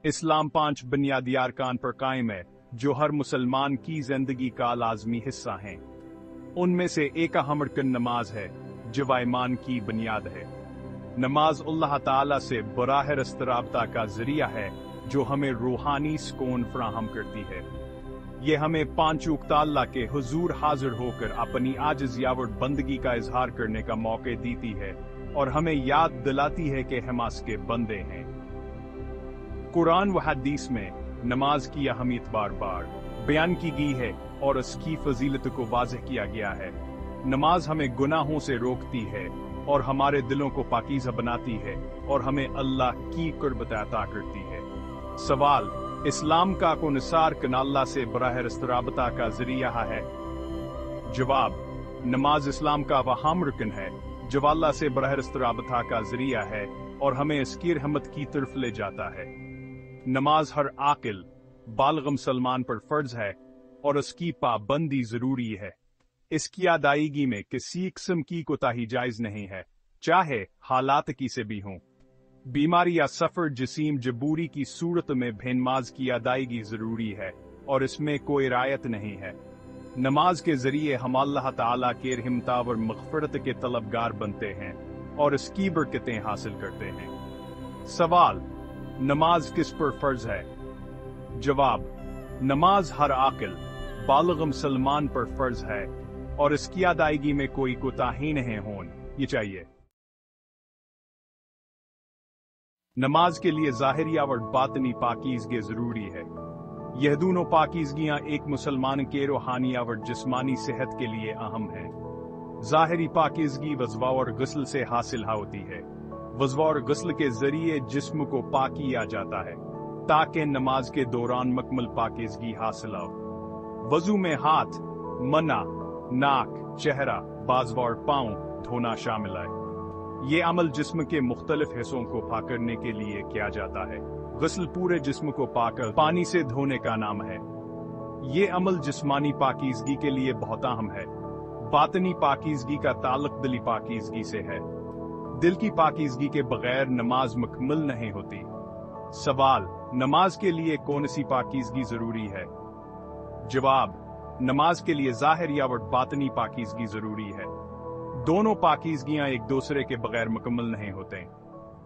इस्लाम 5 बुनियादी अरकान पर कायम है जो हर मुसलमान की जिंदगी का लाजमी हिस्सा हैं। उनमें से एक अहम रुकन नमाज है जो ईमान की बुनियाद है। नमाज अल्लाह ताला से बराह रास्त राबता का जरिया है जो हमें रूहानी सुकून फराहम करती है। ये हमें 5 वक्त अल्लाह के हुजूर हाजिर होकर अपनी आजिज़ बंदगी का इजहार करने का मौका देती है और हमें याद दिलाती है कि हम उसके बंदे हैं। कुरान व हदीस में नमाज की अहमियत बार बार बयान की गई है और उसकी फजीलत को वाज़ह किया गया है। नमाज हमें गुनाहों से रोकती है और हमारे दिलों को पाकीज़ा बनाती है और हमें अल्लाह की कुर्बत अता करती है। सवाल: इस्लाम का कौन सा रुकन अल्लाह से बराह रास्त राबता का जरिया है? जवाब: नमाज इस्लाम का अहम रुकन है जो अल्लाह से बराह रास्त राबता का जरिया है और हमें इसकी रहमत की तरफ ले जाता है। नमाज हर आकिल बालिग मुसलमान पर फर्ज है और उसकी पाबंदी जरूरी है। इसकी अदायगी में किसी किस्म की कोताही जायज नहीं है, चाहे हालात की से भी हों। बीमारी या सफर जिसीम जबूरी की सूरत में भी नमाज की अदायगी जरूरी है और इसमें कोई रायत नहीं है। नमाज के जरिए हम अल्लाह ताला के रहमत और मग़फ़िरत के तलबगार बनते हैं और इसकी बरकतें हासिल करते हैं। सवाल: नमाज किस पर फर्ज है? जवाब: नमाज हर आकिल बालिग मुसलमान पर फर्ज है और इसकी अदायगी में कोई कोताही नहीं होनी चाहिए। नमाज के लिए ज़ाहिरी और बातनी पाकीज़गी जरूरी है। यह दोनों पाकीज़गियां एक मुसलमान के रूहानी और जिस्मानी सेहत के लिए अहम है। ज़ाहिरी पाकीज़गी वज़ू और गुस्ल से हासिल होती है। वज़ू और गुस्ल के जरिए जिस्म को पाक किया जाता है ताकि नमाज के दौरान मुकम्मल पाकीज़गी हासिल हो। वज़ू में हाथ, मना, नाक, चेहरा, बाज़ू और पाँव धोना शामिल है। ये अमल जिस्म के मुख्तलिफ हिस्सों को पाक करने के लिए किया जाता है। गुस्ल पूरे जिस्म को पाक पानी से धोने का नाम है। ये अमल जिस्मानी पाकीज़गी के लिए बहुत अहम है। बातनी पाकीज़गी का ताल्लुक दिली पाकीज़गी से है। दिल की पाकीज़गी के बगैर नमाज मुकम्मल नहीं होती। सवाल: नमाज के लिए कौन सी पाकीज़गी जरूरी है? जवाब: नमाज के लिए ज़ाहिरी और बातनी पाकीज़गी जरूरी है। दोनों पाकीज़गियां एक दूसरे के बगैर मुकम्मल नहीं होते।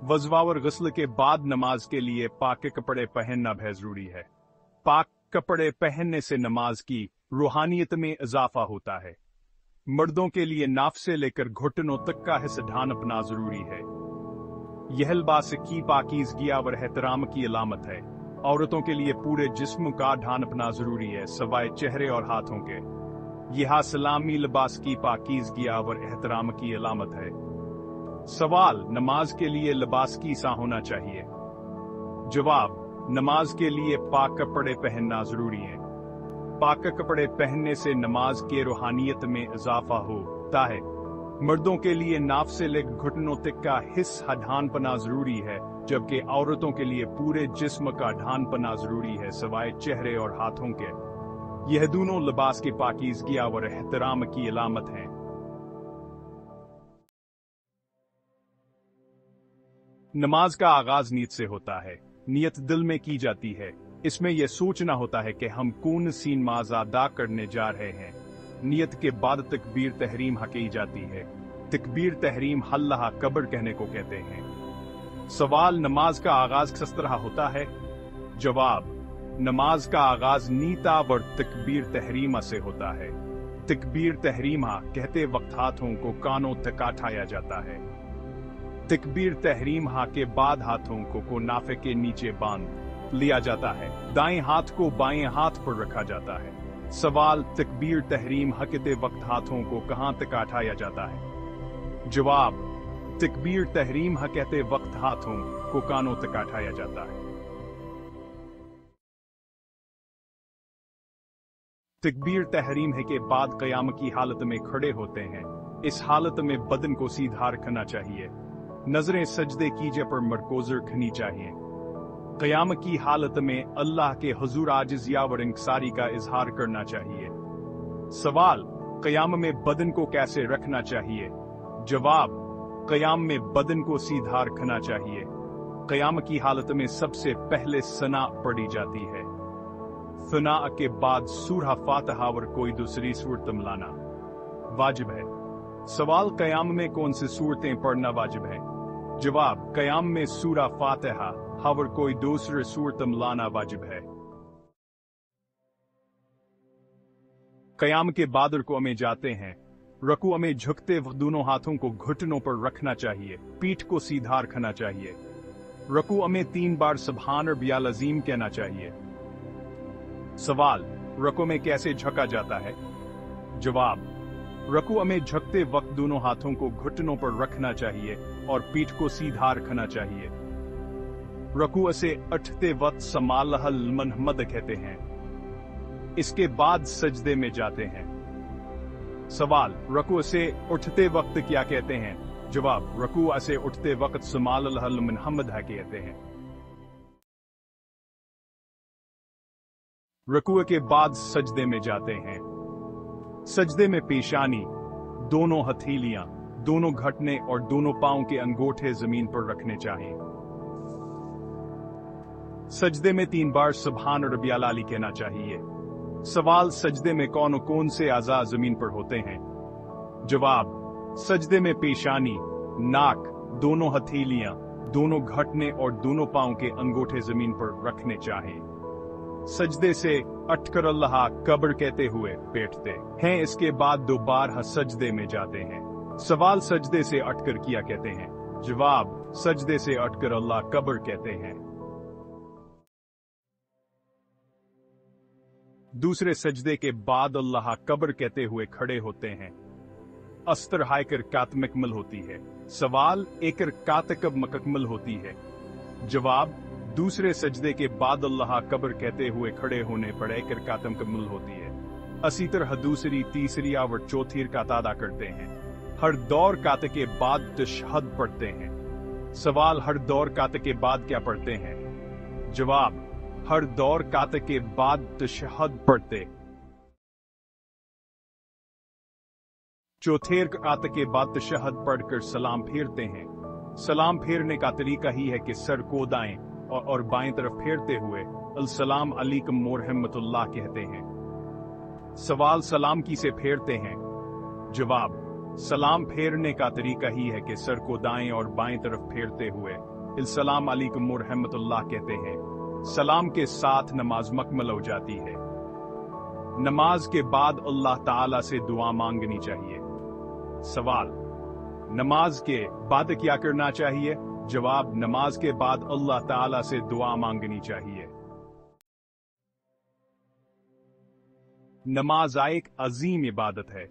वज़ू और गुस्ल के बाद नमाज के लिए पाक कपड़े पहनना भी जरूरी है। पाक कपड़े पहनने से नमाज की रूहानियत में इजाफा होता है। मर्दों के लिए नाफ से लेकर घुटनों तक का हिस्सा ढांपना जरूरी है। यह लिबास की पाकीज़गी और एहतराम की अलामत है। औरतों के लिए पूरे जिस्म का ढांपना जरूरी है सवाए चेहरे और हाथों के। यह सलामी लिबास की पाकीज़गी और एहतराम की अलामत है। सवाल: नमाज के लिए लिबास कैसा होना चाहिए? जवाब: नमाज के लिए पाक कपड़े पहनना जरूरी है। पाक कपड़े पहनने से नमाज के रूहानियत में इजाफा होता है। मर्दों के लिए नाफ से लेकर घुटनों तक का हिस्सा ढांपना जरूरी है, जबकि औरतों के लिए पूरे जिस्म का ढांपना जरूरी है सवाए चेहरे और हाथों के। यह दोनों लिबास की पाकीज़गी और एहतराम की अलामत हैं। नमाज का आगाज नीयत से होता है। नियत दिल में की जाती है। इसमें यह सोचना होता है कि हम कौन सी नमाज अदा करने जा रहे हैं। नियत के बाद तकबीर तहरीम की जाती है। तकबीर तहरीम अल्लाह अकबर कहने को कहते हैं। सवाल: नमाज का आगाज किस तरह होता है? जवाब: नमाज का आगाज नीता और तकबीर तहरीमा से होता है। तकबीर तहरीमा कहते वक्त हाथों को कानों तक उठाया जाता है। तकबीर तहरीमा के बाद हाथों को नाफे के नीचे बांध लिया जाता है। दाएं हाथ को बाएं हाथ पर रखा जाता है। सवाल: तकबीर तहरीम कहते वक्त हाथों को कहां तक उठाया जाता है? जवाब: तकबीर तहरीम कहते वक्त हाथों को कानों तक उठाया जाता है। तकबीर तहरीम के बाद क़याम की हालत में खड़े होते हैं। इस हालत में बदन को सीधा रखना चाहिए। नजरें सजदे कीजे पर मरकूज़ रखनी चाहिए। क़याम की हालत में अल्लाह के हुजूर आजिज़ी और इंकिसारी का इजहार करना चाहिए। सवाल: क़याम में बदन को कैसे रखना चाहिए? जवाब: क़याम में बदन को सीधा रखना चाहिए। क़याम की हालत में सबसे पहले सना पढ़ी जाती है। सना के बाद सूरह फातिहा और कोई दूसरी सूरत मिलाना वाजिब है। सवाल, क़याम में कौन सी सूरतें पढ़ना वाजिब है? जवाब, क़याम में सूरह फातिहा और कोई दूसरी सूरत मिलाना वाजिब है। क़याम के बाद रुकू में जाते हैं। रुकू में झुकते वक्त दोनों हाथों को घुटनों पर रखना चाहिए, पीठ को सीधा रखना चाहिए। रुकू में 3 बार सुब्हान रब्बियल अज़ीम कहना चाहिए। सवाल, रुकू में कैसे झुका जाता है? जवाब, रुकू में झुकते वक्त दोनों हाथों को घुटनों पर रखना चाहिए और पीठ को सीधा रखना चाहिए। रुकू से उठते वक्त समाअल मुनहमद कहते हैं। इसके बाद सजदे में जाते हैं। सवाल, रुकू से उठते वक्त क्या कहते हैं? जवाब, रुकू से उठते वक्त समाअल मुनहमद कहते हैं। रुकू के बाद सजदे में जाते हैं। सजदे में पेशानी, दोनों हथेलियां, दोनों घुटने और दोनों पांव के अंगूठे जमीन पर रखने चाहिए। सजदे में 3 बार सुब्हान रब्बियल आली कहना चाहिए। सवाल, सजदे में कौन कौन से आज़ा जमीन पर होते हैं? जवाब, सजदे में पेशानी, नाक, दोनों हथेलियां, दोनों घुटने और दोनों पांव के अंगूठे जमीन पर रखने चाहिए। सजदे से उठकर अल्लाह कब्र कहते हुए बैठते हैं। इसके बाद दोबारा सजदे में जाते हैं। सवाल, सजदे से उठकर क्या कहते हैं? जवाब, सजदे से उठकर अल्लाह कब्र कहते हैं। दूसरे सजदे के बाद अल्लाह कब्र कहते हुए खड़े होते हैं। अस्तर हायकर कात मुकम्मल होती है। सवाल, एक रकात कब मुकम्मल होती है? जवाब, दूसरे सजदे के बाद अल्लाह कब्र कहते हुए खड़े होने पर एक रकात मुकम्मल होती है। इसी तरह दूसरी, तीसरी और चौथी रकात अदा करते हैं। हर दौर कात के बाद तशहद पढ़ते हैं। सवाल, हर दौर कात के बाद क्या पढ़ते हैं? जवाब, हर दौर कात के बाद तशहद पढ़ते। चौथे रकात के बाद तशहद पढ़कर सलाम फेरते हैं। सलाम फेरने का तरीका ही है कि सर को दाएं और बाएं तरफ फेरते हुए अस्सलाम अलैकुम वरहमतुल्लाह कहते हैं। सवाल, सलाम किसे फेरते हैं? जवाब, सलाम फेरने का तरीका ही है कि सर को दाएं और बाएं तरफ फेरते हुए अस्सलाम अलैकुम वरहमतुल्लाह कहते हैं। सलाम के साथ नमाज मुकम्मल हो जाती है। नमाज के बाद अल्लाह ताला से दुआ मांगनी चाहिए। सवाल, नमाज के बाद क्या करना चाहिए? जवाब, नमाज के बाद अल्लाह ताला से दुआ मांगनी चाहिए। नमाज एक अजीम इबादत है।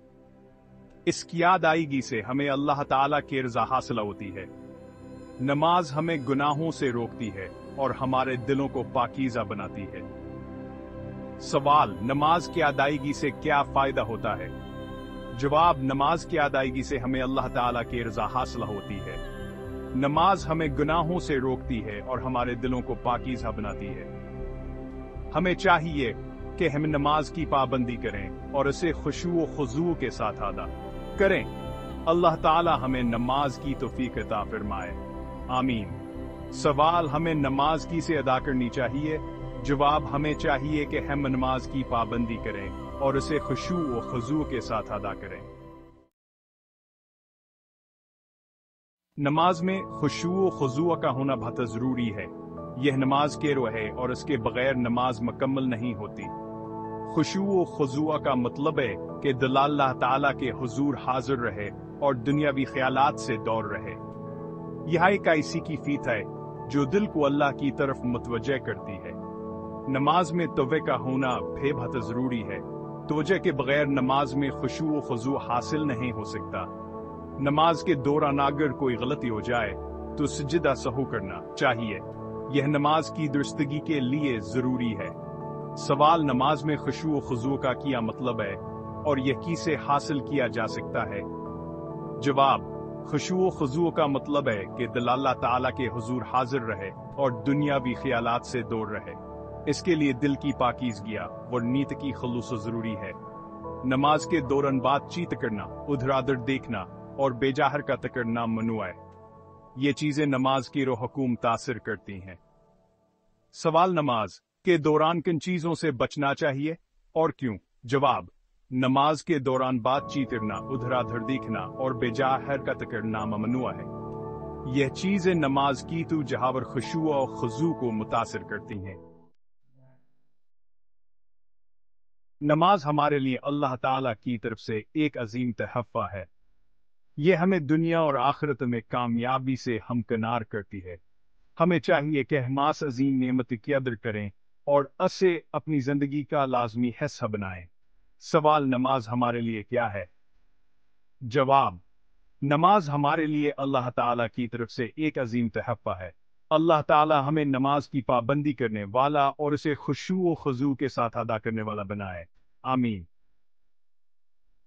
इसकी अदायगी से हमें अल्लाह ताला की रज़ा हासिल होती है। नमाज हमें गुनाहों से रोकती है और हमारे दिलों को पाकीज़ा बनाती है। सवाल, नमाज की अदायगी से क्या फायदा होता है? जवाब, नमाज की अदायगी से हमें अल्लाह ताला की रज़ा हासिल होती है। नमाज हमें गुनाहों से रोकती है और हमारे दिलों को पाकीज़ा बनाती है। हमें चाहिए कि हम नमाज की पाबंदी करें और इसे खुशू व खुजू के साथ अदा करें। अल्लाह ताला हमें नमाज की तौफीक अता फरमाए, आमीन। सवाल, हमें नमाज किसे अदा करनी चाहिए? जवाब, हमें चाहिए कि हम नमाज की पाबंदी करें और इसे खुशू व खुजू के साथ अदा करें। नमाज में खुशू व खुजू का होना बहुत जरूरी है। यह नमाज के रूह है और इसके बगैर नमाज मुकम्मल नहीं होती। खुशू व खुजू का मतलब है कि दिल अल्लाह ताला के हुजूर हाजिर रहे और दुनियावी ख्यालात से दूर रहे। यह एक ऐसी कैफियत है जो दिल को अल्लाह की तरफ मुतवज्जह करती है। नमाज में तौबे का होना भी बहुत जरूरी है। तौबे के बगैर नमाज में खुशू व खुजू हासिल नहीं हो सकता। नमाज के दौरान अगर कोई गलती हो जाए तो सजदा सहू करना चाहिए। यह नमाज की दुरुस्तगी के लिए जरूरी है। सवाल, नमाज में खुशू व खुजू का क्या मतलब है और यह किसे हासिल किया जा सकता है? जवाब, खुशू व खुजू का मतलब है कि दिल अल्लाह ताला के हुजूर हाजिर रहे और दुनियावी ख्यालात से दूर रहे। इसके लिए दिल की पाकीज़गी और नीयत की खुलूस जरूरी है। नमाज के दौरान बातचीत करना, उधर-उधर देखना और बेजा हरकत करना ममनू है। ये चीजें नमाज की रूह को मुतासिर करती हैं। सवाल, नमाज के दौरान किन चीजों से बचना चाहिए और क्यों? जवाब, नमाज के दौरान बातचीत करना, उधराधर देखना और बेजा हरकत करना ममनुआ है। यह चीजें नमाज की तो जहावर खुशू और खुजू को मुतासिर करती हैं। नमाज हमारे लिए अल्लाह ताला की तरफ से एक अजीम तहफ़ा है। यह हमें दुनिया और आखिरत में कामयाबी से हमकिनार करती है। हमें चाहिए कि हम इस अजीम नेमत की कदर करें और इसे अपनी जिंदगी का लाजमी हिस्सा बनाएं। सवाल, नमाज हमारे लिए क्या है? जवाब, नमाज हमारे लिए अल्लाह ताला की तरफ से एक अजीम तहफ़ा है। अल्लाह ताला हमें नमाज की पाबंदी करने वाला और इसे खुशू व खुजू के साथ अदा करने वाला बनाए। आमीन।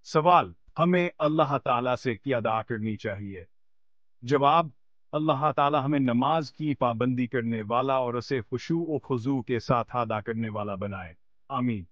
सवाल, हमें अल्लाह ताला से क्या अदा करनी चाहिए? जवाब, अल्लाह ताला हमें नमाज की पाबंदी करने वाला और उसे खुशू व खुजू के साथ अदा करने वाला बनाए। आमीन।